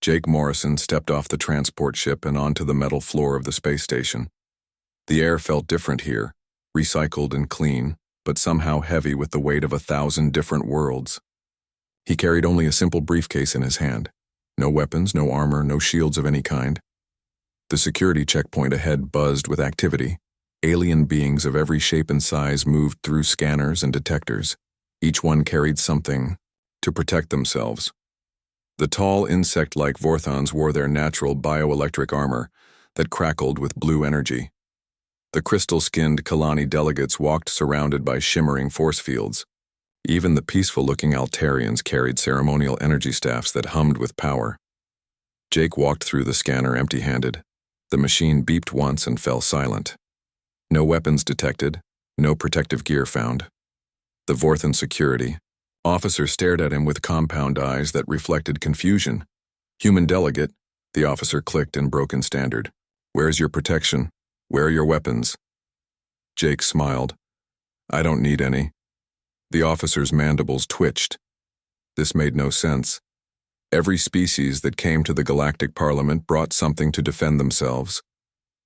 Jake Morrison stepped off the transport ship and onto the metal floor of the space station. The air felt different here, recycled and clean, but somehow heavy with the weight of 1,000 different worlds. He carried only a simple briefcase in his hand. No weapons, no armor, no shields of any kind. The security checkpoint ahead buzzed with activity. Alien beings of every shape and size moved through scanners and detectors. Each one carried something to protect themselves. The tall, insect-like Vorthons wore their natural bioelectric armor that crackled with blue energy. The crystal-skinned Kalani delegates walked surrounded by shimmering force fields. Even the peaceful-looking Altarians carried ceremonial energy staffs that hummed with power. Jake walked through the scanner empty-handed. The machine beeped once and fell silent. No weapons detected, no protective gear found. The Vorthon security officer stared at him with compound eyes that reflected confusion. Human delegate, the officer clicked in broken standard. Where's your protection? Where are your weapons? Jake smiled. I don't need any. The officer's mandibles twitched. This made no sense. Every species that came to the Galactic Parliament brought something to defend themselves.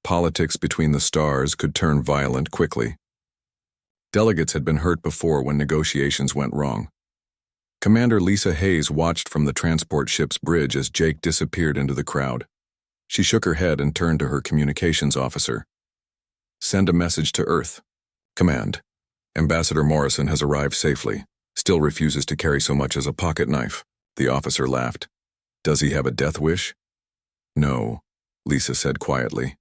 Politics between the stars could turn violent quickly. Delegates had been hurt before when negotiations went wrong. Commander Lisa Hayes watched from the transport ship's bridge as Jake disappeared into the crowd. She shook her head and turned to her communications officer. Send a message to Earth. Command. Ambassador Morrison has arrived safely. Still refuses to carry so much as a pocket knife. The officer laughed. Does he have a death wish? No, Lisa said quietly.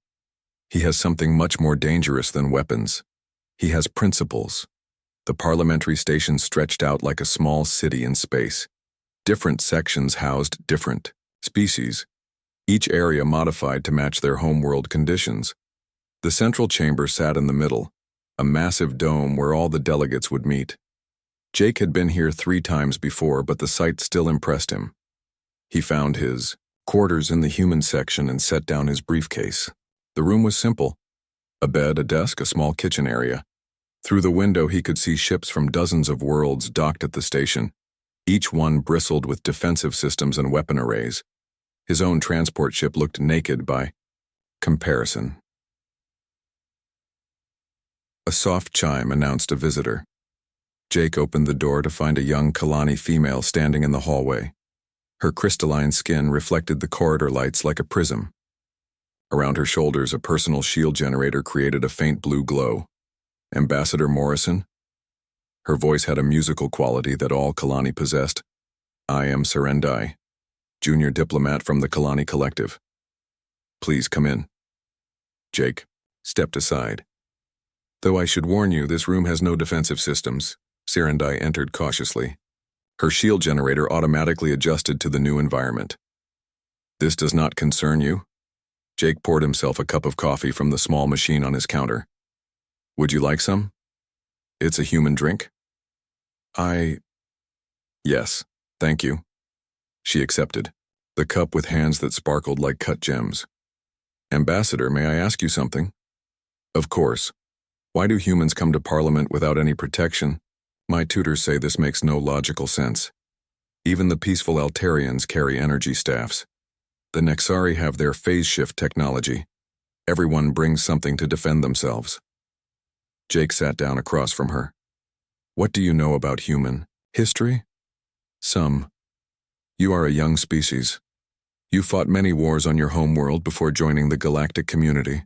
He has something much more dangerous than weapons. He has principles. The parliamentary station stretched out like a small city in space. Different sections housed different species, each area modified to match their homeworld conditions. The central chamber sat in the middle, a massive dome where all the delegates would meet. Jake had been here 3 times before, but the sight still impressed him. He found his quarters in the human section and set down his briefcase. The room was simple. A bed, a desk, a small kitchen area. Through the window he could see ships from dozens of worlds docked at the station. Each one bristled with defensive systems and weapon arrays. His own transport ship looked naked by comparison. A soft chime announced a visitor. Jake opened the door to find a young Kalani female standing in the hallway. Her crystalline skin reflected the corridor lights like a prism. Around her shoulders, a personal shield generator created a faint blue glow. Ambassador Morrison? Her voice had a musical quality that all Kalani possessed. I am Serendai, junior diplomat from the Kalani Collective. Please come in. Jake stepped aside. Though I should warn you, this room has no defensive systems. Serendai entered cautiously. Her shield generator automatically adjusted to the new environment. This does not concern you? Jake poured himself a cup of coffee from the small machine on his counter. Would you like some? It's a human drink? Yes, thank you. She accepted, the cup with hands that sparkled like cut gems. Ambassador, may I ask you something? Of course. Why do humans come to Parliament without any protection? My tutors say this makes no logical sense. Even the peaceful Altarians carry energy staffs. The Nexari have their phase shift technology. Everyone brings something to defend themselves. Jake sat down across from her. What do you know about human history? Some. You are a young species. You fought many wars on your homeworld before joining the galactic community.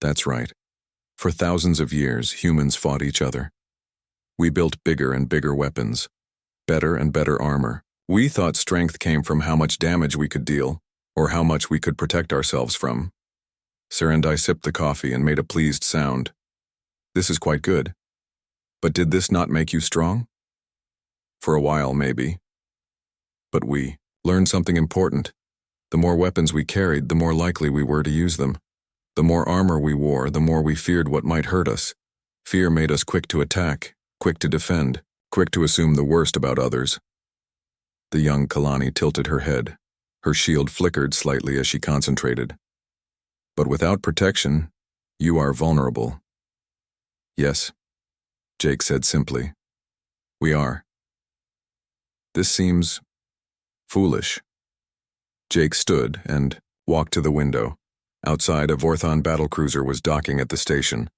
That's right. For thousands of years, humans fought each other. We built bigger and bigger weapons, better and better armor. We thought strength came from how much damage we could deal, or how much we could protect ourselves from. Serendai sipped the coffee and made a pleased sound. This is quite good. But did this not make you strong? For a while, maybe. But we learned something important. The more weapons we carried, the more likely we were to use them. The more armor we wore, the more we feared what might hurt us. Fear made us quick to attack, quick to defend, quick to assume the worst about others. The young Kalani tilted her head. Her shield flickered slightly as she concentrated. But without protection, you are vulnerable. Yes, Jake said simply. We are. This seems foolish. Jake stood and walked to the window. Outside, a Vorthon battlecruiser was docking at the station.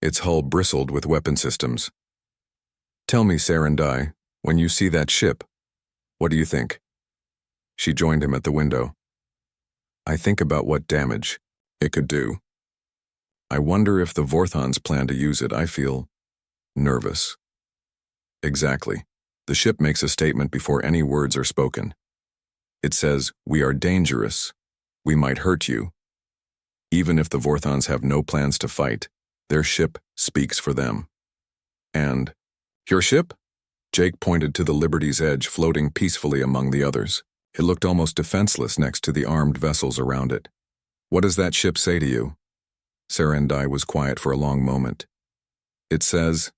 Its hull bristled with weapon systems. "Tell me, Sarandai, when you see that ship, what do you think?" She joined him at the window. "I think about what damage it could do. I wonder if the Vorthons plan to use it. I feel nervous." "Exactly. The ship makes a statement before any words are spoken. It says, 'We are dangerous. We might hurt you.' Even if the Vorthons have no plans to fight, their ship speaks for them." "And your ship?" Jake pointed to the Liberty's Edge floating peacefully among the others. It looked almost defenseless next to the armed vessels around it. "What does that ship say to you?" Sarandai was quiet for a long moment. It says,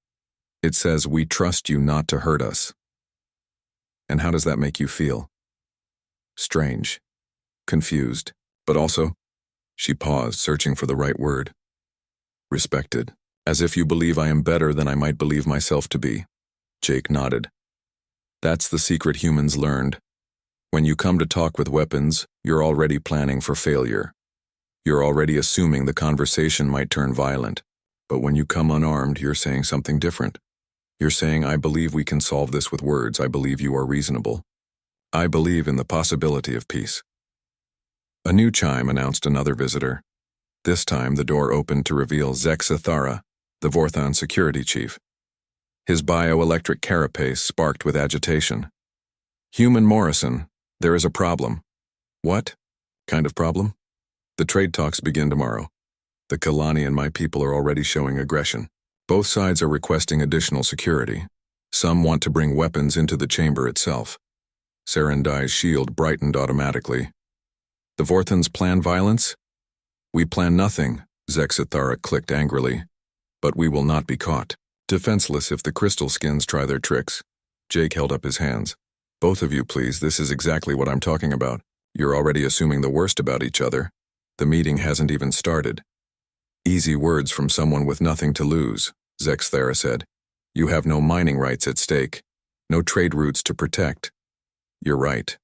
"We trust you not to hurt us." "And how does that make you feel?" "Strange. Confused. But also," she paused, searching for the right word, "respected. As if you believe I am better than I might believe myself to be." Jake nodded. "That's the secret humans learned. When you come to talk with weapons, you're already planning for failure. You're already assuming the conversation might turn violent. But when you come unarmed, you're saying something different. You're saying, 'I believe we can solve this with words. I believe you are reasonable. I believe in the possibility of peace.'" A new chime announced another visitor. This time, the door opened to reveal Zexathara, the Vorthon security chief. His bioelectric carapace sparked with agitation. "Human Morrison, there is a problem." "What kind of problem?" "The trade talks begin tomorrow. The Kalani and my people are already showing aggression. Both sides are requesting additional security. Some want to bring weapons into the chamber itself." Sarandai's shield brightened automatically. "The Vorthons plan violence?" "We plan nothing," Zexathara clicked angrily. "But we will not be caught. Defenseless if the crystal skins try their tricks." Jake held up his hands. "Both of you, please, this is exactly what I'm talking about. You're already assuming the worst about each other. The meeting hasn't even started." "Easy words from someone with nothing to lose," Zexathara said. "You have no mining rights at stake, no trade routes to protect." "You're right.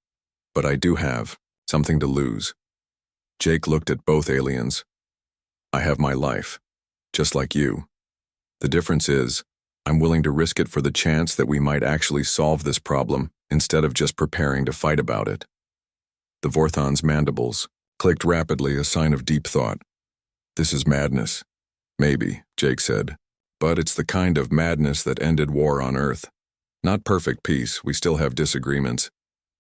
But I do have something to lose." Jake looked at both aliens. "I have my life, just like you. The difference is, I'm willing to risk it for the chance that we might actually solve this problem instead of just preparing to fight about it." The Vorthon's mandibles clicked rapidly, a sign of deep thought. "This is madness." "Maybe," Jake said. "But it's the kind of madness that ended war on Earth. Not perfect peace, we still have disagreements,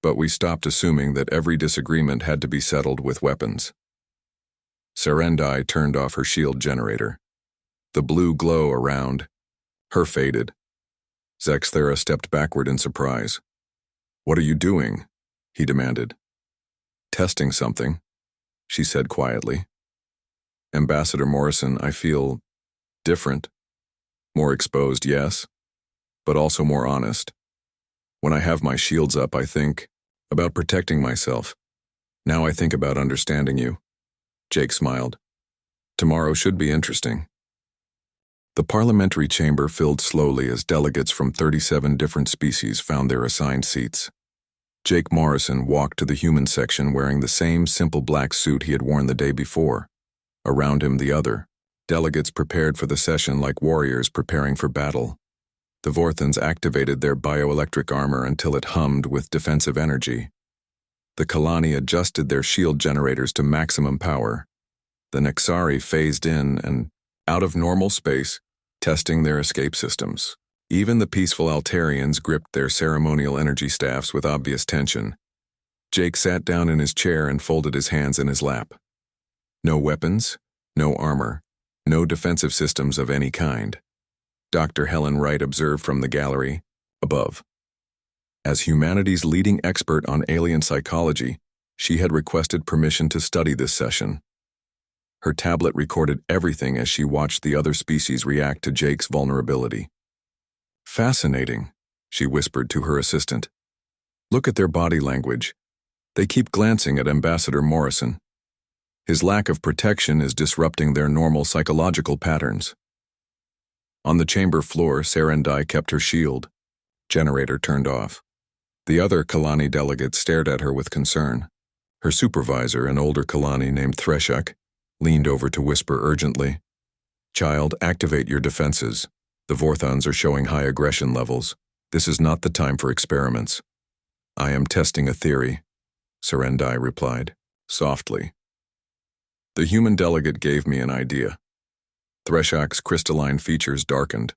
but we stopped assuming that every disagreement had to be settled with weapons." Sarandai turned off her shield generator. The blue glow around her faded. Zexathara stepped backward in surprise. "What are you doing?" he demanded. "Testing something," she said quietly. "Ambassador Morrison, I feel different. More exposed, yes, but also more honest. When I have my shields up, I think about protecting myself. Now I think about understanding you." Jake smiled. "Tomorrow should be interesting." The parliamentary chamber filled slowly as delegates from 37 different species found their assigned seats. Jake Morrison walked to the human section wearing the same simple black suit he had worn the day before. Around him, the other delegates prepared for the session like warriors preparing for battle. The Vorthons activated their bioelectric armor until it hummed with defensive energy. The Kalani adjusted their shield generators to maximum power. The Nexari phased in and out of normal space, testing their escape systems. Even the peaceful Altarians gripped their ceremonial energy staffs with obvious tension. Jake sat down in his chair and folded his hands in his lap. No weapons, no armor, no defensive systems of any kind. Dr. Helen Wright observed from the gallery above. As humanity's leading expert on alien psychology, she had requested permission to study this session. Her tablet recorded everything as she watched the other species react to Jake's vulnerability. "Fascinating," she whispered to her assistant. "Look at their body language. They keep glancing at Ambassador Morrison. His lack of protection is disrupting their normal psychological patterns." On the chamber floor, Sarandai kept her shield. Generator turned off. The other Kalani delegates stared at her with concern. Her supervisor, an older Kalani named Threshak, leaned over to whisper urgently, "Child, activate your defenses. The Vorthons are showing high aggression levels. This is not the time for experiments." "I am testing a theory," Serendai replied, softly. The human delegate gave me an idea. Threshak's crystalline features darkened.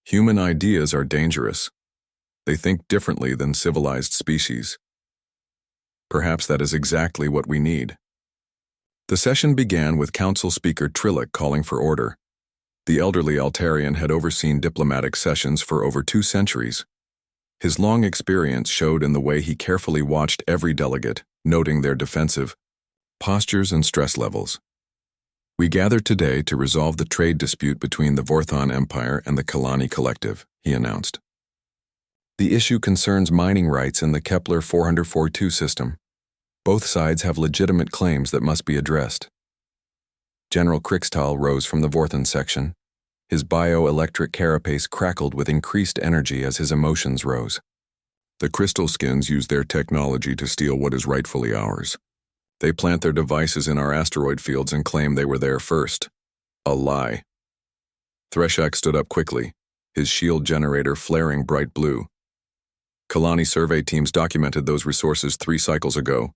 "Human ideas are dangerous. They think differently than civilized species. Perhaps that is exactly what we need." The session began with Council Speaker Trillick calling for order. The elderly Altarian had overseen diplomatic sessions for over 2 centuries. His long experience showed in the way he carefully watched every delegate, noting their defensive postures and stress levels. "We gather today to resolve the trade dispute between the Vorthon Empire and the Kalani Collective," he announced. "The issue concerns mining rights in the Kepler 442 system. Both sides have legitimate claims that must be addressed." General Krixtal rose from the Vorthon section. His bioelectric carapace crackled with increased energy as his emotions rose. "The crystal skins use their technology to steal what is rightfully ours. They plant their devices in our asteroid fields and claim they were there first. A lie." Threshak stood up quickly, his shield generator flaring bright blue. "Kalani survey teams documented those resources 3 cycles ago.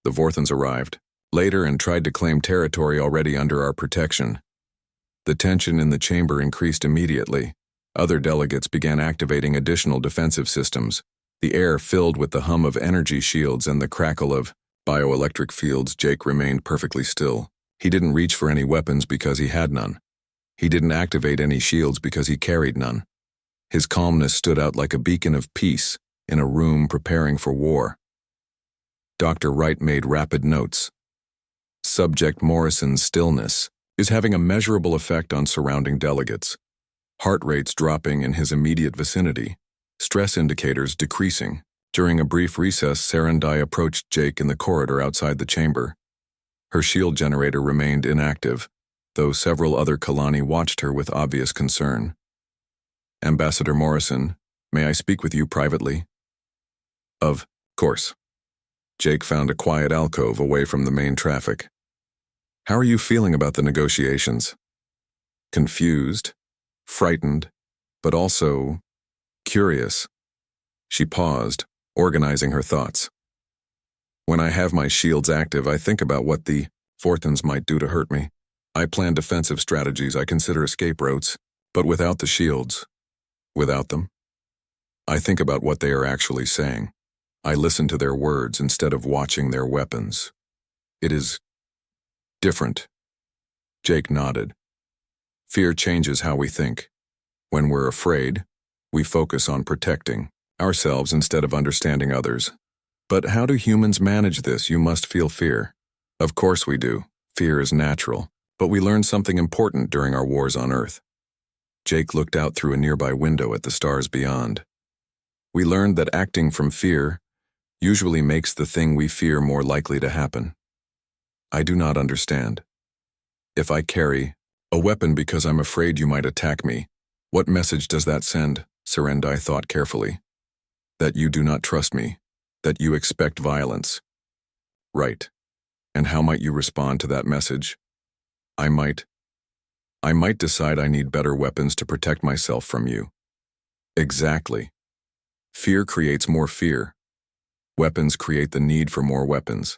The Vorthons arrived later and tried to claim territory already under our protection." The tension in the chamber increased immediately. Other delegates began activating additional defensive systems. The air filled with the hum of energy shields and the crackle of bioelectric fields. Jake remained perfectly still. He didn't reach for any weapons because he had none. He didn't activate any shields because he carried none. His calmness stood out like a beacon of peace in a room preparing for war. Dr. Wright made rapid notes. Subject Morrison's stillness is having a measurable effect on surrounding delegates. Heart rates dropping in his immediate vicinity, stress indicators decreasing. During a brief recess, Serendai approached Jake in the corridor outside the chamber. Her shield generator remained inactive, though several other Kalani watched her with obvious concern. "Ambassador Morrison, may I speak with you privately?" "Of course." Jake found a quiet alcove away from the main traffic. "How are you feeling about the negotiations?" "Confused, frightened, but also curious." She paused, organizing her thoughts. "When I have my shields active, I think about what the Vorthons might do to hurt me. I plan defensive strategies, I consider escape routes, but without the shields, without them, I think about what they are actually saying. I listen to their words instead of watching their weapons. It is different." Jake nodded. "Fear changes how we think. When we're afraid, we focus on protecting ourselves instead of understanding others. But how do humans manage this? You must feel fear." "Of course we do. Fear is natural. But we learned something important during our wars on Earth." Jake looked out through a nearby window at the stars beyond. "We learned that acting from fear usually makes the thing we fear more likely to happen." "I do not understand." "If I carry a weapon because I'm afraid you might attack me, what message does that send?" Serendai thought carefully. "That you do not trust me, that you expect violence." "Right. And how might you respond to that message?" I might decide I need better weapons to protect myself from you." "Exactly. Fear creates more fear. Weapons create the need for more weapons.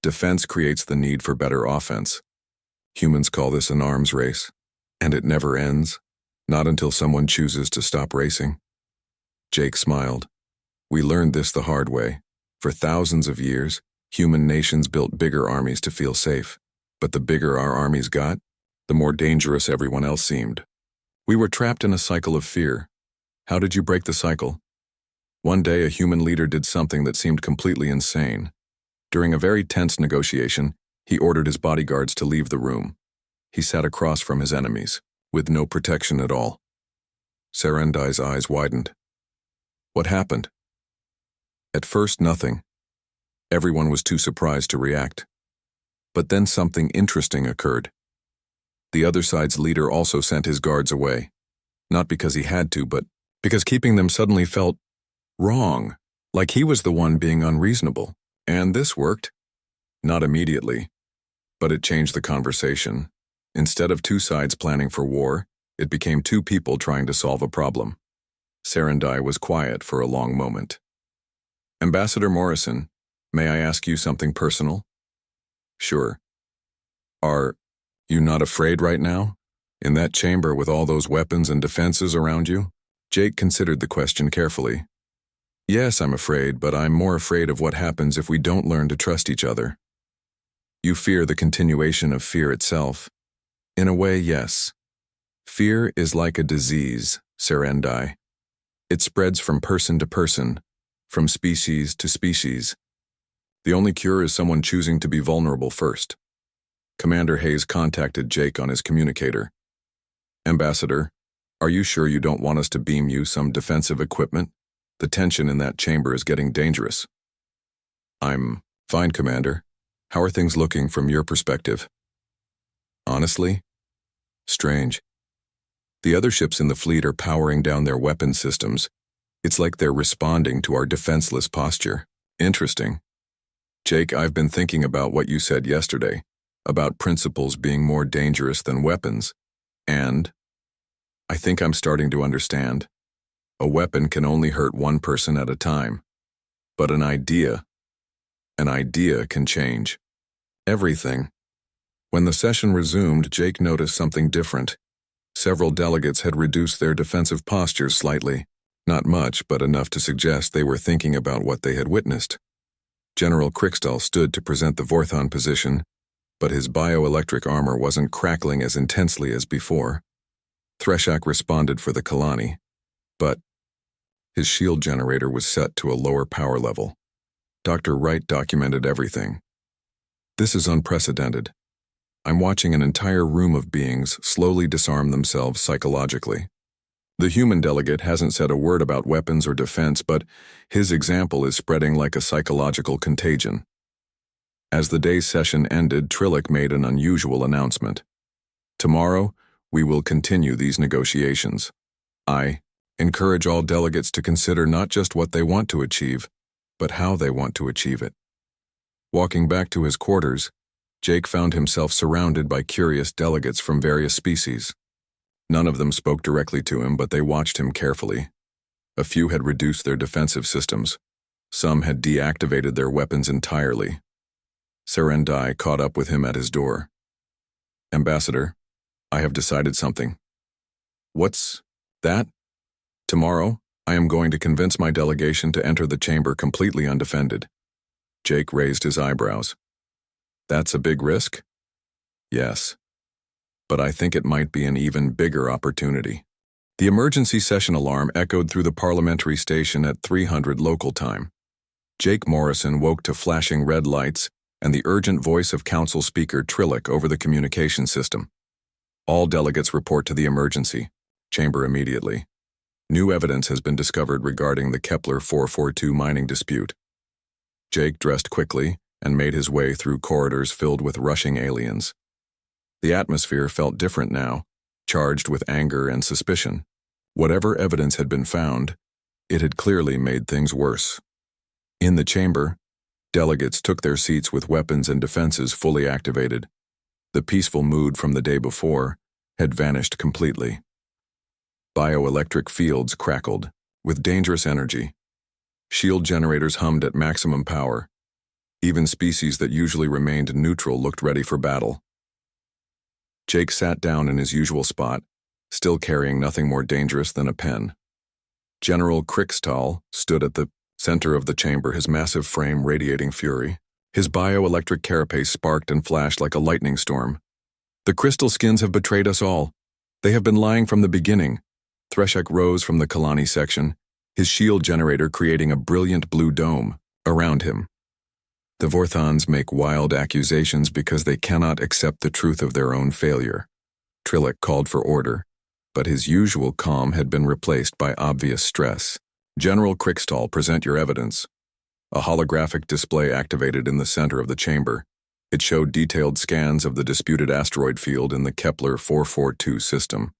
Defense creates the need for better offense. Humans call this an arms race, and it never ends, not until someone chooses to stop racing." Jake smiled. "We learned this the hard way. For thousands of years, human nations built bigger armies to feel safe. But the bigger our armies got, the more dangerous everyone else seemed. We were trapped in a cycle of fear. How did you break the cycle?" "One day a human leader did something that seemed completely insane. During a very tense negotiation, he ordered his bodyguards to leave the room. He sat across from his enemies, with no protection at all." Serendai's eyes widened. "What happened?" "At first, nothing. Everyone was too surprised to react. But then something interesting occurred. The other side's leader also sent his guards away. Not because he had to, but because keeping them suddenly felt wrong, like he was the one being unreasonable. And this worked. Not immediately, but it changed the conversation. Instead of two sides planning for war, it became two people trying to solve a problem. Serendai was quiet for a long moment. Ambassador Morrison, may I ask you something personal? Sure. Are you not afraid right now? In that chamber with all those weapons and defenses around you? Jake considered the question carefully. Yes, I'm afraid, but I'm more afraid of what happens if we don't learn to trust each other. You fear the continuation of fear itself. In a way, yes. Fear is like a disease, Serendai. It spreads from person to person, from species to species. The only cure is someone choosing to be vulnerable first. Commander Hayes contacted Jake on his communicator. Ambassador, are you sure you don't want us to beam you some defensive equipment? The tension in that chamber is getting dangerous. I'm fine, Commander. How are things looking from your perspective? Honestly? Strange. The other ships in the fleet are powering down their weapon systems. It's like they're responding to our defenseless posture. Interesting. Jake, I've been thinking about what you said yesterday, about principles being more dangerous than weapons, and I think I'm starting to understand. A weapon can only hurt one person at a time, but an idea can change everything. When the session resumed, Jake noticed something different. Several delegates had reduced their defensive postures slightly, not much, but enough to suggest they were thinking about what they had witnessed. General Krikstal stood to present the Vorthon position, but his bioelectric armor wasn't crackling as intensely as before. Threshak responded for the Kalani, but his shield generator was set to a lower power level. Dr. Wright documented everything. This is unprecedented. I'm watching an entire room of beings slowly disarm themselves psychologically. The human delegate hasn't said a word about weapons or defense, but his example is spreading like a psychological contagion. As the day's session ended, Trillick made an unusual announcement. Tomorrow, we will continue these negotiations. I encourage all delegates to consider not just what they want to achieve, but how they want to achieve it. Walking back to his quarters, Jake found himself surrounded by curious delegates from various species. None of them spoke directly to him, but they watched him carefully. A few had reduced their defensive systems. Some had deactivated their weapons entirely. Serendai caught up with him at his door. Ambassador, I have decided something. What's that? Tomorrow, I am going to convince my delegation to enter the chamber completely undefended. Jake raised his eyebrows. That's a big risk? Yes. But I think it might be an even bigger opportunity. The emergency session alarm echoed through the parliamentary station at 300 local time. Jake Morrison woke to flashing red lights and the urgent voice of Council Speaker Trillick over the communication system. All delegates report to the emergency chamber immediately. New evidence has been discovered regarding the Kepler 442 mining dispute. Jake dressed quickly and made his way through corridors filled with rushing aliens. The atmosphere felt different now, charged with anger and suspicion. Whatever evidence had been found, it had clearly made things worse. In the chamber, delegates took their seats with weapons and defenses fully activated. The peaceful mood from the day before had vanished completely. Bioelectric fields crackled, with dangerous energy. Shield generators hummed at maximum power. Even species that usually remained neutral looked ready for battle. Jake sat down in his usual spot, still carrying nothing more dangerous than a pen. General Krikstal stood at the center of the chamber, his massive frame radiating fury. His bioelectric carapace sparked and flashed like a lightning storm. The crystal skins have betrayed us all. They have been lying from the beginning. Threshak rose from the Kalani section, his shield generator creating a brilliant blue dome around him. The Vorthons make wild accusations because they cannot accept the truth of their own failure. Trillick called for order, but his usual calm had been replaced by obvious stress. General Krikstal, present your evidence. A holographic display activated in the center of the chamber. It showed detailed scans of the disputed asteroid field in the Kepler 442 system.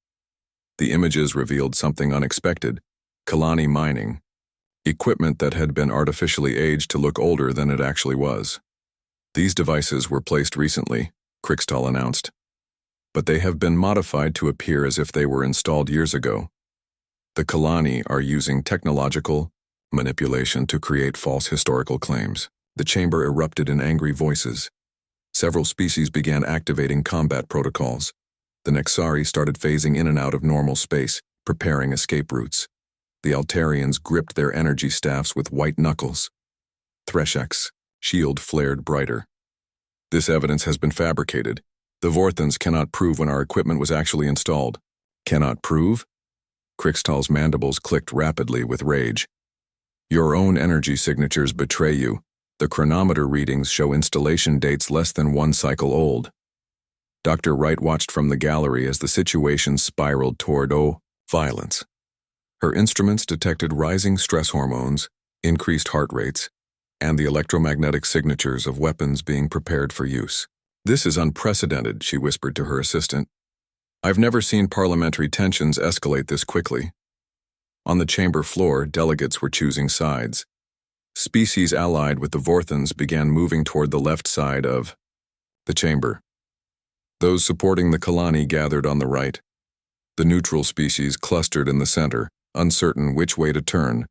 The images revealed something unexpected: Kalani mining. equipment that had been artificially aged to look older than it actually was. These devices were placed recently, Krikstal announced, but they have been modified to appear as if they were installed years ago. The Kalani are using technological manipulation to create false historical claims. The chamber erupted in angry voices. Several species began activating combat protocols. The Nexari started phasing in and out of normal space, preparing escape routes. The Altarians gripped their energy staffs with white knuckles. Threshek's shield flared brighter. This evidence has been fabricated. The Vorthans cannot prove when our equipment was actually installed. Cannot prove? Krikstal's mandibles clicked rapidly with rage. Your own energy signatures betray you. The chronometer readings show installation dates less than 1 cycle old. Dr. Wright watched from the gallery as the situation spiraled toward violence. Her instruments detected rising stress hormones, increased heart rates, and the electromagnetic signatures of weapons being prepared for use. This is unprecedented, she whispered to her assistant. I've never seen parliamentary tensions escalate this quickly. On the chamber floor, delegates were choosing sides. Species allied with the Vorthans began moving toward the left side of the chamber. Those supporting the Kalani gathered on the right. The neutral species clustered in the center, uncertain which way to turn.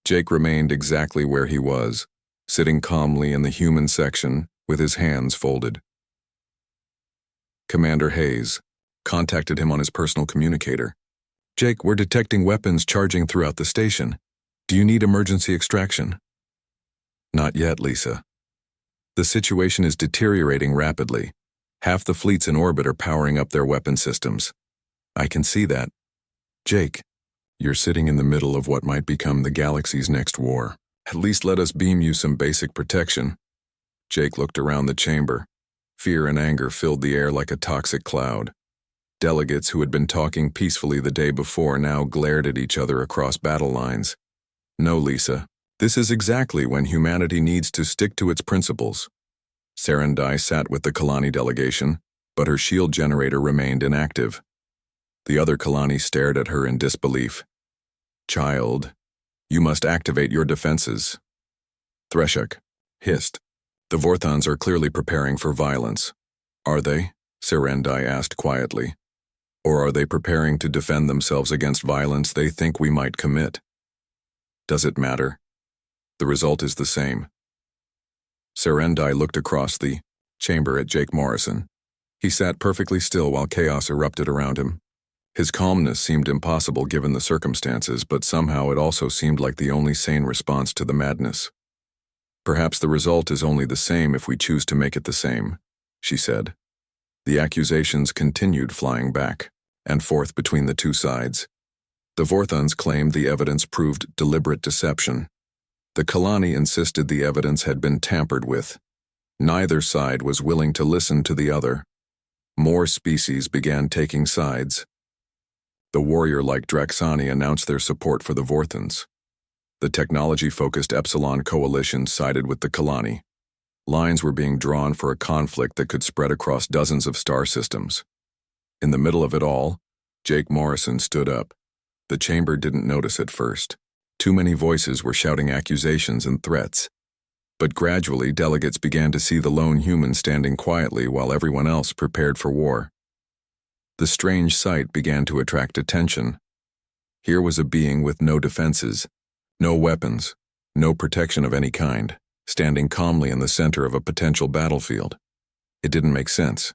Jake remained exactly where he was, sitting calmly in the human section with his hands folded. Commander Hayes contacted him on his personal communicator. Jake, we're detecting weapons charging throughout the station. Do you need emergency extraction? Not yet, Lisa. The situation is deteriorating rapidly. Half the fleets in orbit are powering up their weapon systems. I can see that. Jake, you're sitting in the middle of what might become the galaxy's next war. At least let us beam you some basic protection. Jake looked around the chamber. Fear and anger filled the air like a toxic cloud. Delegates who had been talking peacefully the day before now glared at each other across battle lines. No, Lisa. This is exactly when humanity needs to stick to its principles. Serendai sat with the Kalani delegation, but her shield generator remained inactive. The other Kalani stared at her in disbelief. Child, you must activate your defenses. Threshek hissed. The Vorthans are clearly preparing for violence. Are they? Serendai asked quietly. Or are they preparing to defend themselves against violence they think we might commit? Does it matter? The result is the same. Serendai looked across the chamber at Jake Morrison. He sat perfectly still while chaos erupted around him. His calmness seemed impossible given the circumstances, but somehow it also seemed like the only sane response to the madness. Perhaps the result is only the same if we choose to make it the same, she said. The accusations continued flying back and forth between the two sides. The Vorthans claimed the evidence proved deliberate deception. The Kalani insisted the evidence had been tampered with. Neither side was willing to listen to the other. More species began taking sides. The warrior-like Draxani announced their support for the Vorthans. The technology-focused Epsilon coalition sided with the Kalani. Lines were being drawn for a conflict that could spread across dozens of star systems. In the middle of it all, Jake Morrison stood up. The chamber didn't notice at first. Too many voices were shouting accusations and threats. But gradually, delegates began to see the lone human standing quietly while everyone else prepared for war. The strange sight began to attract attention. Here was a being with no defenses, no weapons, no protection of any kind, standing calmly in the center of a potential battlefield. It didn't make sense.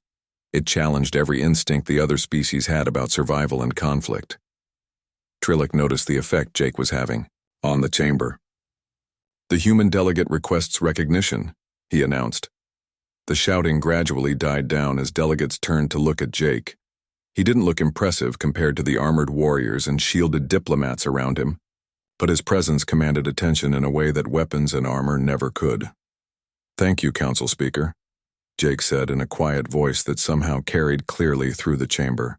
It challenged every instinct the other species had about survival and conflict. Trillic noticed the effect Jake was having on the chamber. The human delegate requests recognition, he announced. The shouting gradually died down as delegates turned to look at Jake. He didn't look impressive compared to the armored warriors and shielded diplomats around him, but his presence commanded attention in a way that weapons and armor never could. Thank you, Council Speaker, Jake said in a quiet voice that somehow carried clearly through the chamber.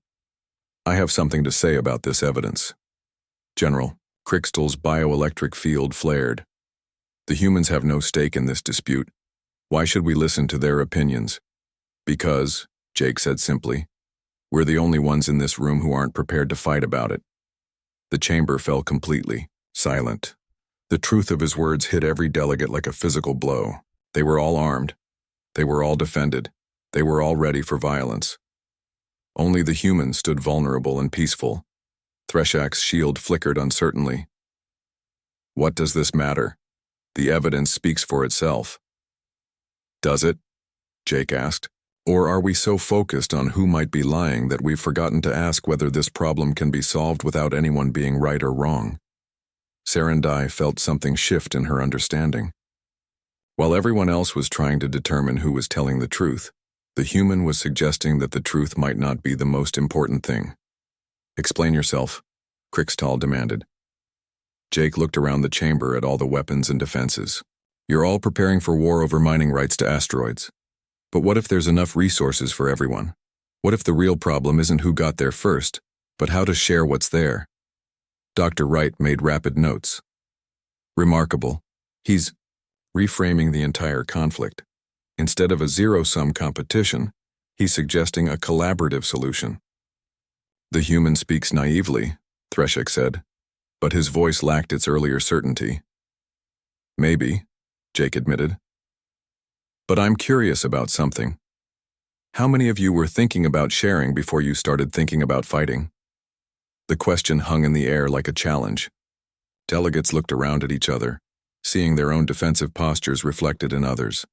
I have something to say about this evidence. General, Krikstal's bioelectric field flared. The humans have no stake in this dispute. Why should we listen to their opinions? Because, Jake said simply, we're the only ones in this room who aren't prepared to fight about it. The chamber fell completely silent. The truth of his words hit every delegate like a physical blow. They were all armed. They were all defended. They were all ready for violence. Only the humans stood vulnerable and peaceful. Threshak's shield flickered uncertainly. What does this matter? The evidence speaks for itself. Does it? Jake asked. Or are we so focused on who might be lying that we've forgotten to ask whether this problem can be solved without anyone being right or wrong? Serendai felt something shift in her understanding. While everyone else was trying to determine who was telling the truth, the human was suggesting that the truth might not be the most important thing. Explain yourself, Krixtal demanded. Jake looked around the chamber at all the weapons and defenses. You're all preparing for war over mining rights to asteroids. But what if there's enough resources for everyone? What if the real problem isn't who got there first, but how to share what's there? Dr. Wright made rapid notes. Remarkable. He's reframing the entire conflict. Instead of a zero-sum competition, he's suggesting a collaborative solution. The human speaks naively, Threshak said, but his voice lacked its earlier certainty. Maybe, Jake admitted. But I'm curious about something. How many of you were thinking about sharing before you started thinking about fighting? The question hung in the air like a challenge. Delegates looked around at each other, seeing their own defensive postures reflected in others.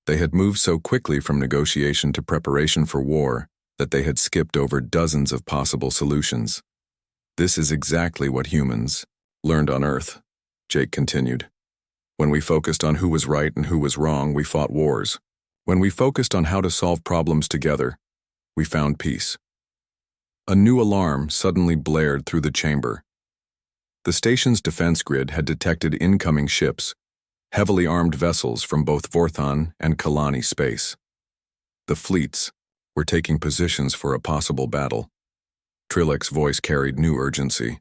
They had moved so quickly from negotiation to preparation for war that they had skipped over dozens of possible solutions. This is exactly what humans learned on Earth, Jake continued. When we focused on who was right and who was wrong, we fought wars. When we focused on how to solve problems together, we found peace. A new alarm suddenly blared through the chamber. The station's defense grid had detected incoming ships, heavily armed vessels from both Vorthon and Kalani space. The fleets were taking positions for a possible battle. Trilek's voice carried new urgency.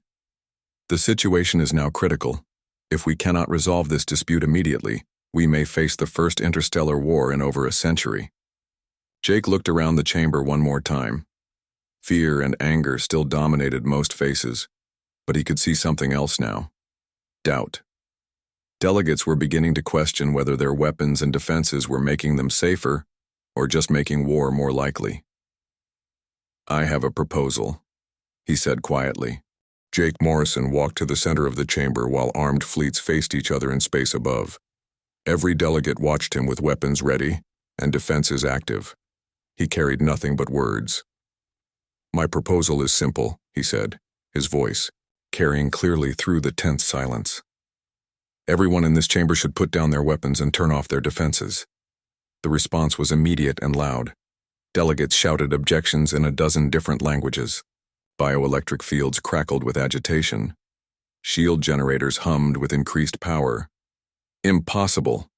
The situation is now critical. If we cannot resolve this dispute immediately, we may face the first interstellar war in over a century. Jake looked around the chamber one more time. Fear and anger still dominated most faces, but he could see something else now. Doubt. Delegates were beginning to question whether their weapons and defenses were making them safer or just making war more likely. I have a proposal, he said quietly. Jake Morrison walked to the center of the chamber while armed fleets faced each other in space above. Every delegate watched him with weapons ready and defenses active. He carried nothing but words. My proposal is simple, he said, his voice carrying clearly through the tense silence. Everyone in this chamber should put down their weapons and turn off their defenses. The response was immediate and loud. Delegates shouted objections in a dozen different languages. Bioelectric fields crackled with agitation. Shield generators hummed with increased power. Impossible.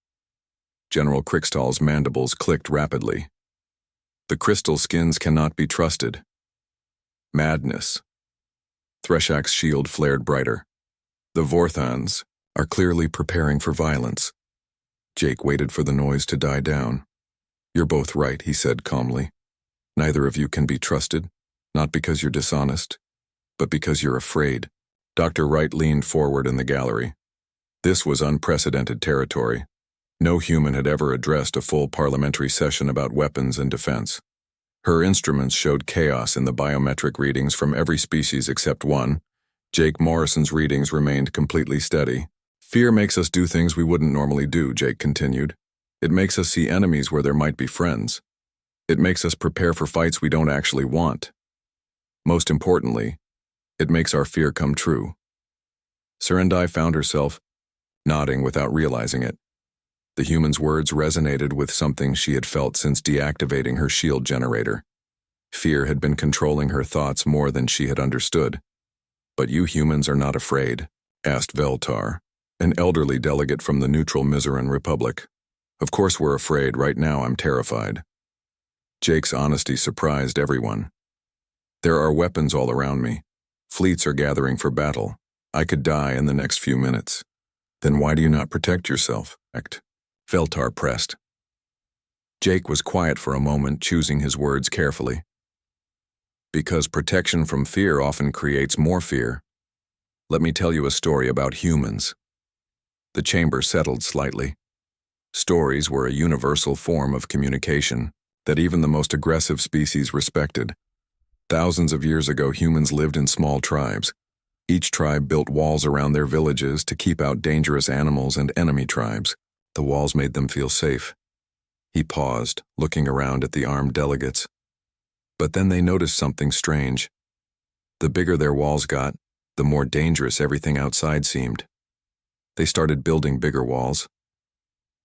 General Krixtal's mandibles clicked rapidly. The crystal skins cannot be trusted. Madness. Threshak's shield flared brighter. The Vorthons are clearly preparing for violence. Jake waited for the noise to die down. You're both right, he said calmly. Neither of you can be trusted, not because you're dishonest, but because you're afraid. Dr. Wright leaned forward in the gallery. This was unprecedented territory. No human had ever addressed a full parliamentary session about weapons and defense. Her instruments showed chaos in the biometric readings from every species except one. Jake Morrison's readings remained completely steady. Fear makes us do things we wouldn't normally do, Jake continued. It makes us see enemies where there might be friends. It makes us prepare for fights we don't actually want. Most importantly, it makes our fear come true. Serendai found herself nodding without realizing it. The human's words resonated with something she had felt since deactivating her shield generator. Fear had been controlling her thoughts more than she had understood. But you humans are not afraid, asked Veltar, an elderly delegate from the neutral Mizoran Republic. Of course we're afraid. Right now I'm terrified. Jake's honesty surprised everyone. There are weapons all around me. Fleets are gathering for battle. I could die in the next few minutes. Then why do you not protect yourself? Veltar pressed. Jake was quiet for a moment, choosing his words carefully. Because protection from fear often creates more fear. Let me tell you a story about humans. The chamber settled slightly. Stories were a universal form of communication that even the most aggressive species respected. Thousands of years ago, humans lived in small tribes. Each tribe built walls around their villages to keep out dangerous animals and enemy tribes. The walls made them feel safe. He paused, looking around at the armed delegates. But then they noticed something strange. The bigger their walls got, the more dangerous everything outside seemed. They started building bigger walls,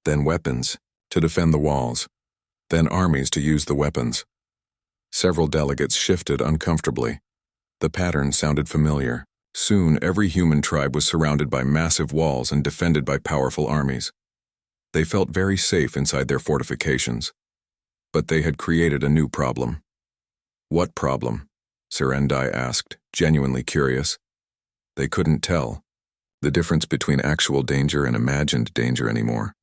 then weapons to defend the walls, then armies to use the weapons. Several delegates shifted uncomfortably. The pattern sounded familiar. Soon, every human tribe was surrounded by massive walls and defended by powerful armies. They felt very safe inside their fortifications. But they had created a new problem. What problem? Serendai asked, genuinely curious. They couldn't tell the difference between actual danger and imagined danger anymore.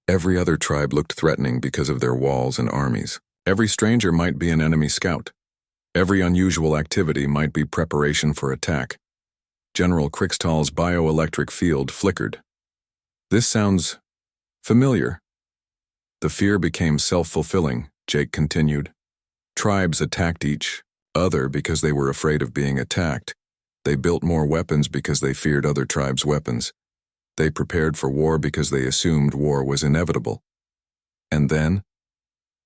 Every other tribe looked threatening because of their walls and armies. Every stranger might be an enemy scout. Every unusual activity might be preparation for attack. General Krixtal's bioelectric field flickered. This sounds familiar. The fear became self-fulfilling, Jake continued. Tribes attacked each other because they were afraid of being attacked. They built more weapons because they feared other tribes' weapons. They prepared for war because they assumed war was inevitable. And then,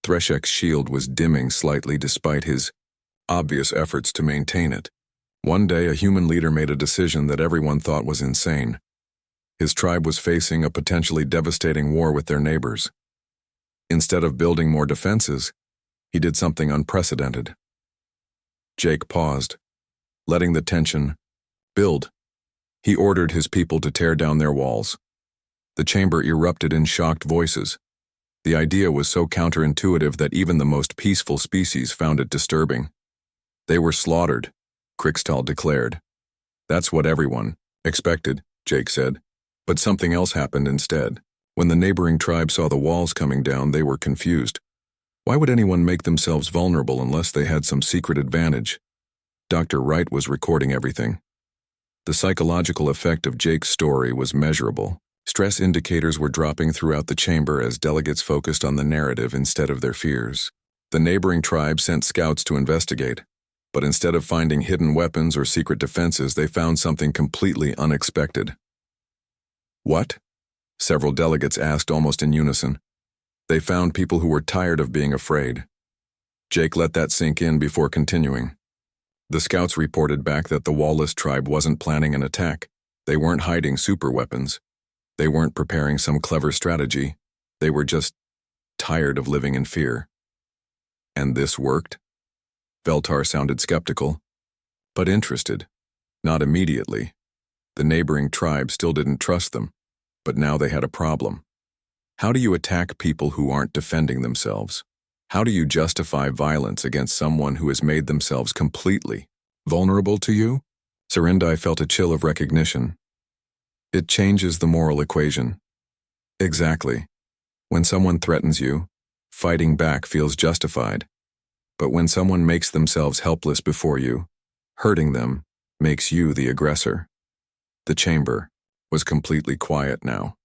Threshek's shield was dimming slightly despite his obvious efforts to maintain it. One day, a human leader made a decision that everyone thought was insane. His tribe was facing a potentially devastating war with their neighbors. Instead of building more defenses, he did something unprecedented. Jake paused, letting the tension build. He ordered his people to tear down their walls. The chamber erupted in shocked voices. The idea was so counterintuitive that even the most peaceful species found it disturbing. They were slaughtered, Krixtal declared. That's what everyone expected, Jake said. But something else happened instead. When the neighboring tribe saw the walls coming down, they were confused. Why would anyone make themselves vulnerable unless they had some secret advantage? Dr. Wright was recording everything. The psychological effect of Jake's story was measurable. Stress indicators were dropping throughout the chamber as delegates focused on the narrative instead of their fears. The neighboring tribe sent scouts to investigate, but instead of finding hidden weapons or secret defenses, they found something completely unexpected. What? Several delegates asked almost in unison. They found people who were tired of being afraid. Jake let that sink in before continuing. The scouts reported back that the Wallless tribe wasn't planning an attack. They weren't hiding super weapons. They weren't preparing some clever strategy. They were just tired of living in fear. And this worked? Veltar sounded skeptical, but interested. Not immediately. The neighboring tribe still didn't trust them, but now they had a problem. How do you attack people who aren't defending themselves? How do you justify violence against someone who has made themselves completely vulnerable to you? Serendai felt a chill of recognition. It changes the moral equation. Exactly. When someone threatens you, fighting back feels justified. But when someone makes themselves helpless before you, hurting them makes you the aggressor. The chamber was completely quiet now.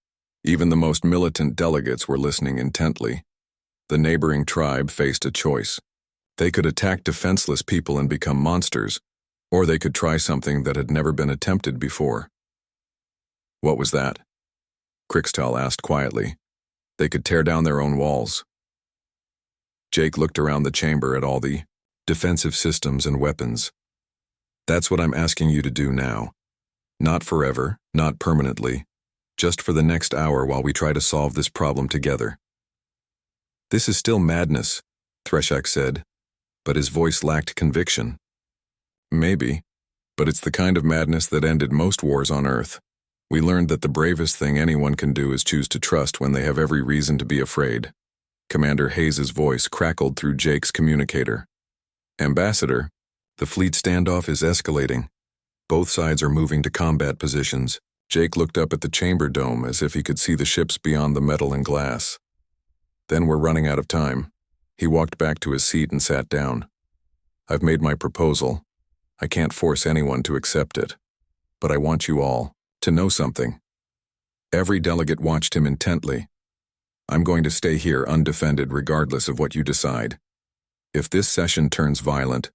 Even the most militant delegates were listening intently. The neighboring tribe faced a choice. They could attack defenseless people and become monsters, or they could try something that had never been attempted before. What was that? Krixtal asked quietly. They could tear down their own walls. Jake looked around the chamber at all the defensive systems and weapons. That's what I'm asking you to do now. Not forever, not permanently, just for the next hour while we try to solve this problem together. This is still madness, Threshek said, but his voice lacked conviction. Maybe, but it's the kind of madness that ended most wars on Earth. We learned that the bravest thing anyone can do is choose to trust when they have every reason to be afraid. Commander Hayes' voice crackled through Jake's communicator. Ambassador, the fleet standoff is escalating. Both sides are moving to combat positions. Jake looked up at the chamber dome as if he could see the ships beyond the metal and glass. Then we're running out of time. He walked back to his seat and sat down. I've made my proposal. I can't force anyone to accept it. But I want you all to know something. Every delegate watched him intently. I'm going to stay here undefended regardless of what you decide. If this session turns violent,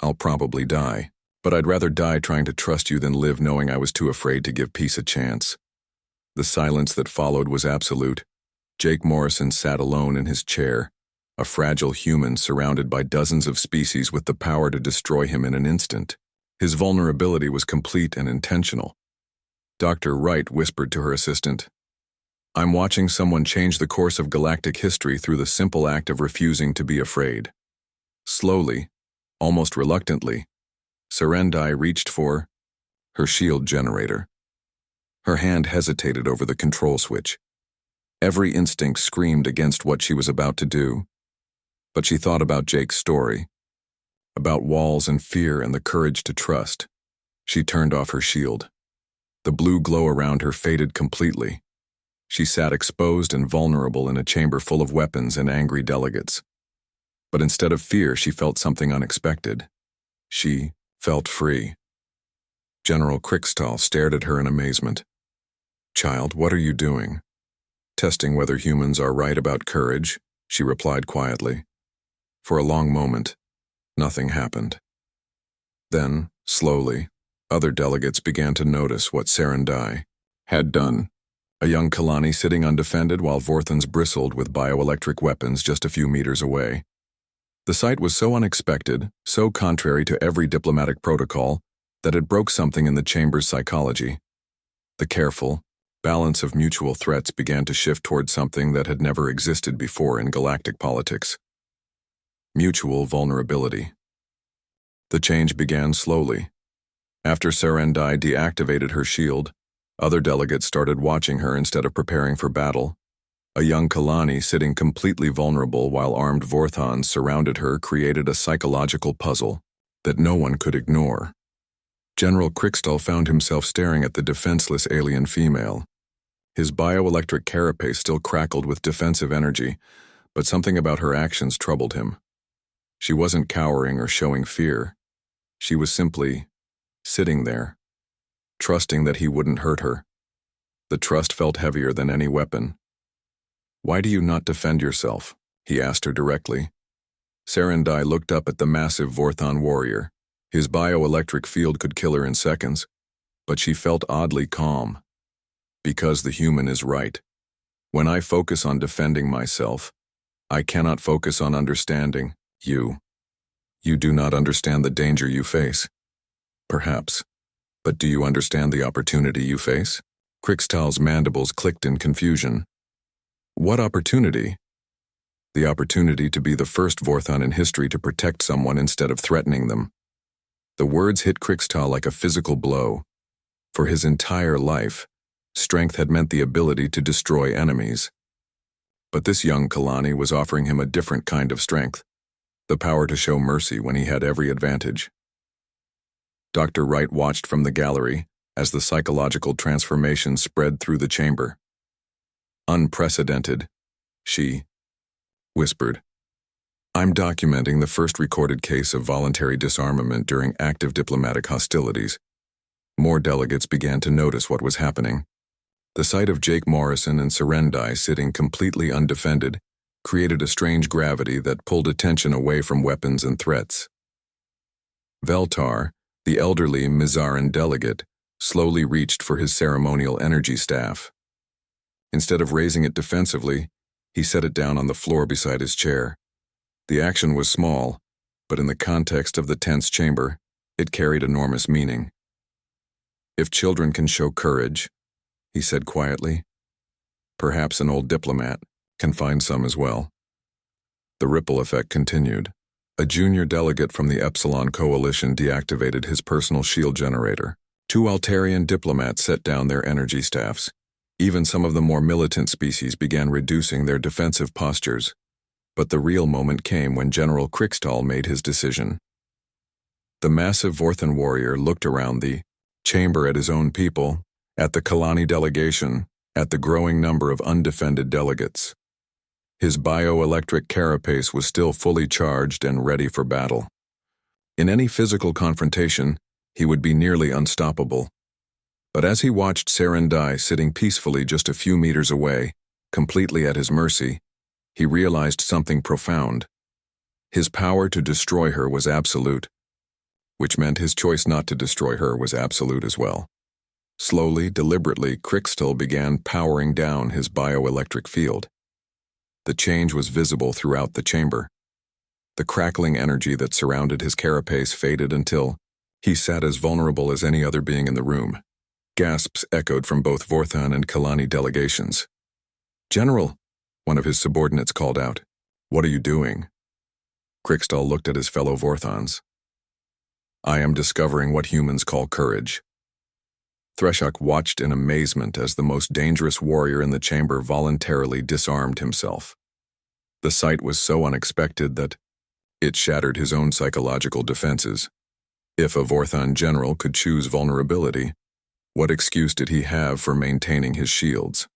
I'll probably die. But I'd rather die trying to trust you than live knowing I was too afraid to give peace a chance. The silence that followed was absolute. Jake Morrison sat alone in his chair, a fragile human surrounded by dozens of species with the power to destroy him in an instant. His vulnerability was complete and intentional. Dr. Wright whispered to her assistant, I'm watching someone change the course of galactic history through the simple act of refusing to be afraid. Slowly, almost reluctantly, Serendai reached for her shield generator. Her hand hesitated over the control switch. Every instinct screamed against what she was about to do, but she thought about Jake's story, about walls and fear and the courage to trust. She turned off her shield. The blue glow around her faded completely. She sat exposed and vulnerable in a chamber full of weapons and angry delegates. But instead of fear, she felt something unexpected. She felt free. General Krickstall stared at her in amazement. Child, what are you doing? Testing whether humans are right about courage, she replied quietly. For a long moment, nothing happened. Then, slowly, other delegates began to notice what Serendai had done. A young Kalani sitting undefended while Vorthons bristled with bioelectric weapons just a few meters away. The sight was so unexpected, so contrary to every diplomatic protocol, that it broke something in the chamber's psychology. The careful balance of mutual threats began to shift toward something that had never existed before in galactic politics. Mutual vulnerability. The change began slowly. After Serendai deactivated her shield, other delegates started watching her instead of preparing for battle. A young Kalani sitting completely vulnerable while armed Vorthons surrounded her created a psychological puzzle that no one could ignore. General Krickstall found himself staring at the defenseless alien female. His bioelectric carapace still crackled with defensive energy, but something about her actions troubled him. She wasn't cowering or showing fear. She was simply sitting there, trusting that he wouldn't hurt her. The trust felt heavier than any weapon. Why do you not defend yourself? He asked her directly. Serendai looked up at the massive Vorthon warrior. His bioelectric field could kill her in seconds, but she felt oddly calm. Because the human is right. When I focus on defending myself, I cannot focus on understanding you. You do not understand the danger you face. Perhaps. But do you understand the opportunity you face? Krickstall's mandibles clicked in confusion. What opportunity? The opportunity to be the first Vorthon in history to protect someone instead of threatening them. The words hit Krickstall like a physical blow. For his entire life, strength had meant the ability to destroy enemies. But this young Kalani was offering him a different kind of strength, the power to show mercy when he had every advantage. Dr. Wright watched from the gallery as the psychological transformation spread through the chamber. Unprecedented, she whispered. I'm documenting the first recorded case of voluntary disarmament during active diplomatic hostilities. More delegates began to notice what was happening. The sight of Jake Morrison and Serendai sitting completely undefended created a strange gravity that pulled attention away from weapons and threats. Veltar, the elderly Mizaran delegate, slowly reached for his ceremonial energy staff. Instead of raising it defensively, he set it down on the floor beside his chair. The action was small, but in the context of the tense chamber, it carried enormous meaning. If children can show courage, he said quietly, perhaps an old diplomat can find some as well. The ripple effect continued. A junior delegate from the Epsilon Coalition deactivated his personal shield generator. 2 Altarian diplomats set down their energy staffs. Even some of the more militant species began reducing their defensive postures. But the real moment came when General Krickstall made his decision. The massive Vorthon warrior looked around the chamber at his own people, at the Kalani delegation, at the growing number of undefended delegates. His bioelectric carapace was still fully charged and ready for battle. In any physical confrontation, he would be nearly unstoppable. But as he watched Serendai sitting peacefully just a few meters away, completely at his mercy, he realized something profound. His power to destroy her was absolute, which meant his choice not to destroy her was absolute as well. Slowly, deliberately, Crystal began powering down his bioelectric field. The change was visible throughout the chamber. The crackling energy that surrounded his carapace faded until he sat as vulnerable as any other being in the room. Gasps echoed from both Vorthan and Kalani delegations. "General," one of his subordinates called out. "What are you doing?" Crystal looked at his fellow Vorthans. "I am discovering what humans call courage." Threshuk watched in amazement as the most dangerous warrior in the chamber voluntarily disarmed himself. The sight was so unexpected that it shattered his own psychological defenses. If a Vorthan general could choose vulnerability, what excuse did he have for maintaining his shields?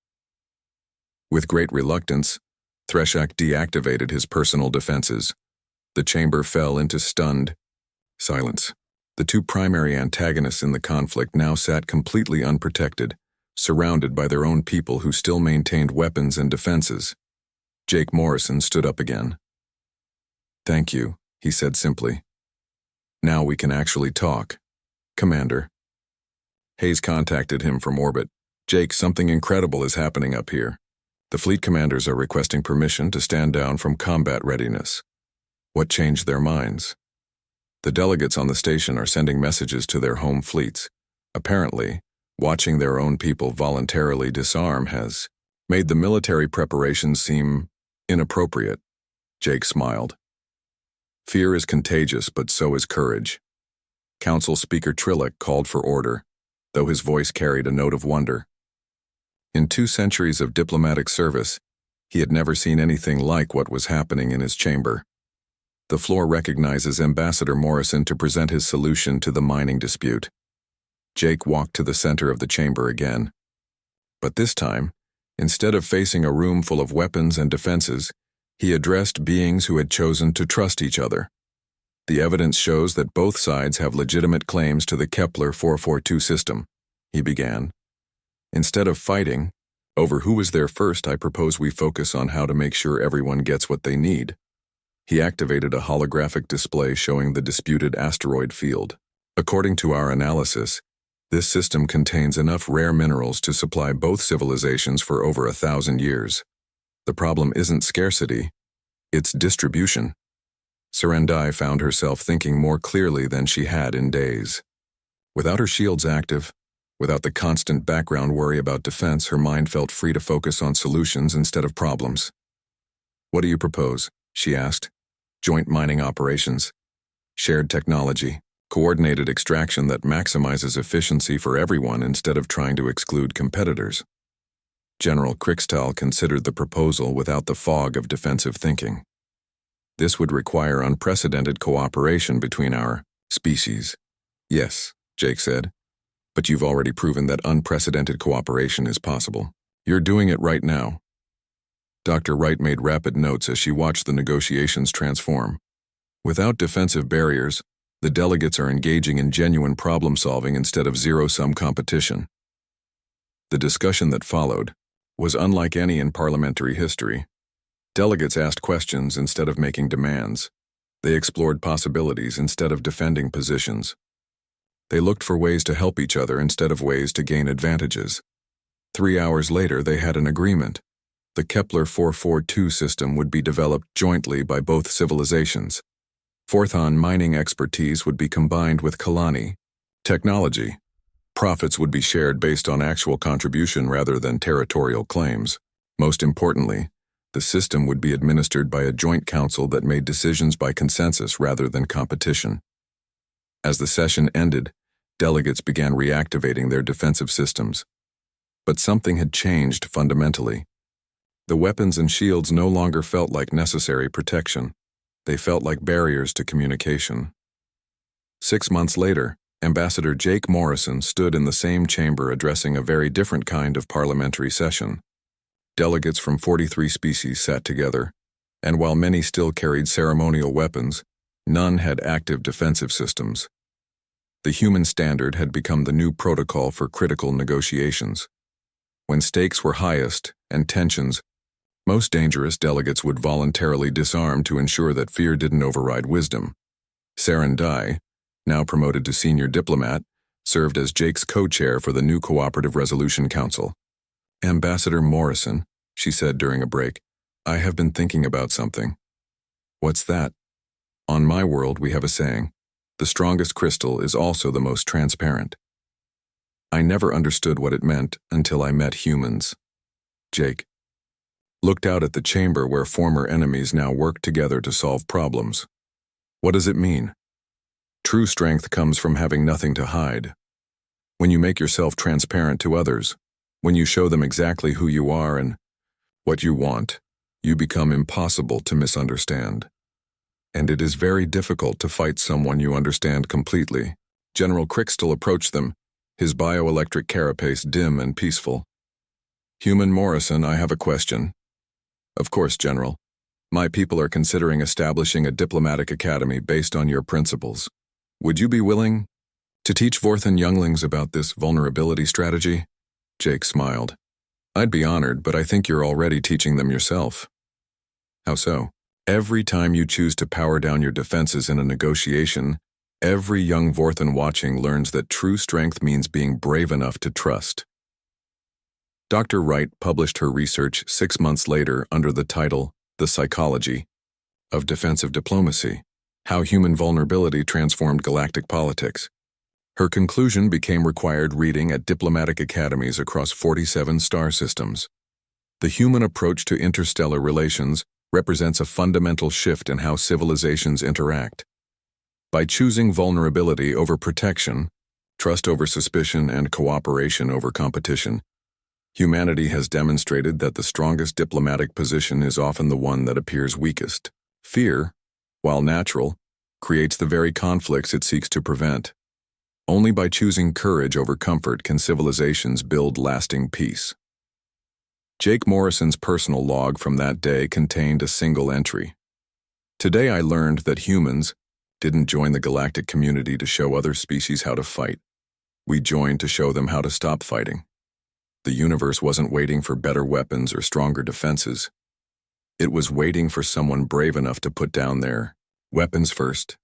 With great reluctance, Threshuk deactivated his personal defenses. The chamber fell into stunned silence. The two primary antagonists in the conflict now sat completely unprotected, surrounded by their own people who still maintained weapons and defenses. Jake Morrison stood up again. "Thank you," he said simply. "Now we can actually talk, Commander." Hayes contacted him from orbit. "Jake, something incredible is happening up here. The fleet commanders are requesting permission to stand down from combat readiness." What changed their minds? The delegates on the station are sending messages to their home fleets. Apparently, watching their own people voluntarily disarm has made the military preparations seem inappropriate. Jake smiled. "Fear is contagious, but so is courage." Council Speaker Trillick called for order, though his voice carried a note of wonder. In 2 centuries of diplomatic service, he had never seen anything like what was happening in his chamber. The floor recognizes Ambassador Morrison to present his solution to the mining dispute. Jake walked to the center of the chamber again. But this time, instead of facing a room full of weapons and defenses, he addressed beings who had chosen to trust each other. "The evidence shows that both sides have legitimate claims to the Kepler 442 system," he began. "Instead of fighting over who was there first, I propose we focus on how to make sure everyone gets what they need." He activated a holographic display showing the disputed asteroid field. "According to our analysis, this system contains enough rare minerals to supply both civilizations for over 1,000 years. The problem isn't scarcity, it's distribution." Serendai found herself thinking more clearly than she had in days. Without her shields active, without the constant background worry about defense, her mind felt free to focus on solutions instead of problems. "What do you propose?" she asked. "Joint mining operations, shared technology, coordinated extraction that maximizes efficiency for everyone instead of trying to exclude competitors." General Crystal considered the proposal without the fog of defensive thinking. "This would require unprecedented cooperation between our species." "Yes," Jake said, "but you've already proven that unprecedented cooperation is possible. You're doing it right now." Dr. Wright made rapid notes as she watched the negotiations transform. Without defensive barriers, the delegates are engaging in genuine problem-solving instead of zero-sum competition. The discussion that followed was unlike any in parliamentary history. Delegates asked questions instead of making demands. They explored possibilities instead of defending positions. They looked for ways to help each other instead of ways to gain advantages. 3 hours later, they had an agreement. The Kepler 442 system would be developed jointly by both civilizations. Vorthan mining expertise would be combined with Kalani technology. Profits would be shared based on actual contribution rather than territorial claims. Most importantly, the system would be administered by a joint council that made decisions by consensus rather than competition. As the session ended, delegates began reactivating their defensive systems. But something had changed fundamentally. The weapons and shields no longer felt like necessary protection. They felt like barriers to communication. 6 months later, Ambassador Jake Morrison stood in the same chamber addressing a very different kind of parliamentary session. Delegates from 43 species sat together, and while many still carried ceremonial weapons, none had active defensive systems. The human standard had become the new protocol for critical negotiations. When stakes were highest and tensions most dangerous, delegates would voluntarily disarm to ensure that fear didn't override wisdom. Saren Dai, now promoted to senior diplomat, served as Jake's co-chair for the new Cooperative Resolution Council. "Ambassador Morrison," she said during a break, "I have been thinking about something." "What's that?" "On my world, we have a saying, the strongest crystal is also the most transparent." I never understood what it meant until I met humans. Jake looked out at the chamber where former enemies now worked together to solve problems. "What does it mean?" "True strength comes from having nothing to hide. When you make yourself transparent to others, when you show them exactly who you are and what you want, you become impossible to misunderstand. And it is very difficult to fight someone you understand completely." General Crystal approached them, his bioelectric carapace dim and peaceful. "Human Morrison, I have a question." "Of course, General. My people are considering establishing a diplomatic academy based on your principles. Would you be willing to teach Vorthan younglings about this vulnerability strategy?" Jake smiled. "I'd be honored, but I think you're already teaching them yourself." "How so?" "Every time you choose to power down your defenses in a negotiation, every young Vorthan watching learns that true strength means being brave enough to trust." Dr. Wright published her research 6 months later under the title, "The Psychology of Defensive Diplomacy: How Human Vulnerability Transformed Galactic Politics." Her conclusion became required reading at diplomatic academies across 47 star systems. The human approach to interstellar relations represents a fundamental shift in how civilizations interact. By choosing vulnerability over protection, trust over suspicion, and cooperation over competition, humanity has demonstrated that the strongest diplomatic position is often the one that appears weakest. Fear, while natural, creates the very conflicts it seeks to prevent. Only by choosing courage over comfort can civilizations build lasting peace. Jake Morrison's personal log from that day contained a single entry. "Today I learned that humans didn't join the galactic community to show other species how to fight. We joined to show them how to stop fighting. The universe wasn't waiting for better weapons or stronger defenses. It was waiting for someone brave enough to put down their weapons first